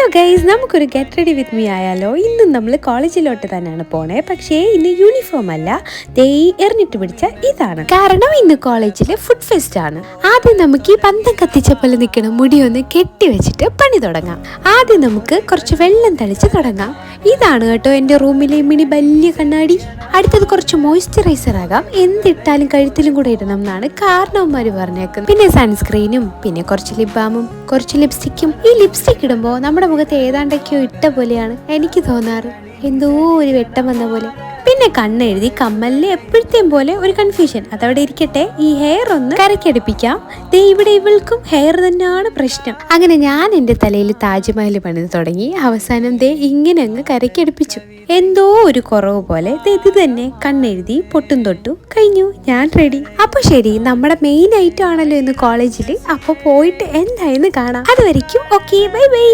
Hello guys, നമുക്കൊരു get ready with me ആയാലോ? ഇന്നും നമ്മൾ കോളേജിലോട്ട് തന്നെയാണ് പോണേ. പക്ഷേ ഇന്ന് യൂണിഫോം അല്ല, ദേ എറിഞ്ഞിട്ട് പിടിച്ച ഇതാണ്. കാരണം ഇന്ന് കോളേജിൽ ഫുഡ് ഫെസ്റ്റ് ആണ്. ആദ്യം നമുക്ക് ഈ പന്തം കത്തിച്ച പോലെ നിൽക്കണം മുടിയൊന്ന് കെട്ടി വെച്ചിട്ട് പണി തുടങ്ങാം. ആദ്യം നമുക്ക് കുറച്ച് വെള്ളം തളിച്ച് തുടങ്ങാം. ഇതാണ് കേട്ടോ എൻ്റെ റൂമിലെ മിനി വലിയ കണ്ണാടി. അടുത്തത് കുറച്ച് മോയ്സ്ചറൈസർ ആകാം. എന്തിട്ടാലും കഴുത്തിലും കൂടെ ഇടണം എന്നാണ് കാരണവന്മാർ പറഞ്ഞേക്കുന്നത്. പിന്നെ സൺസ്ക്രീനും, പിന്നെ കുറച്ച് ലിപ് ബാമും, കുറച്ച് ലിപ്സ്റ്റിക്കും. ഈ ലിപ്സ്റ്റിക് ഇടുമ്പോൾ നമ്മുടെ മുഖത്ത് ഏതാണ്ടൊക്കെയോ ഇട്ട പോലെയാണ് എനിക്ക് തോന്നാറ്, എന്തോ ഒരു വെട്ടം വന്ന പോലെ. പിന്നെ കണ്ണെഴുതി കമ്മലിന് എപ്പോഴത്തെയും പോലെ ഒരു കൺഫ്യൂഷൻ, അതവിടെ ഇരിക്കട്ടെ. ഈ ഹെയർ ഒന്ന് കരക്കടിപ്പിക്കാം. ദേ ഇവിടെ ഇവൾക്കും ഹെയർ തന്നെയാണ് പ്രശ്നം. അങ്ങനെ ഞാൻ എൻ്റെ തലയിൽ താജ്മഹൽ പണിത് തുടങ്ങി. അവസാനം ദേ ഇങ്ങനെ അങ്ങ് കരക്കടിപ്പിച്ചു. എന്തോ ഒരു കുറവ് പോലെ ഇത് തന്നെ കണ്ണെഴുതി പൊട്ടും തൊട്ടു കഴിഞ്ഞു. ഞാൻ റെഡി. അപ്പൊ ശരി, നമ്മുടെ മെയിൻ ഐറ്റം ആണല്ലോ ഇന്ന് കോളേജിൽ. അപ്പൊ പോയിട്ട് എന്തായെന്ന് കാണാം. അതുവരെയ്ക്കും ഓക്കെ, ബൈ ബൈ.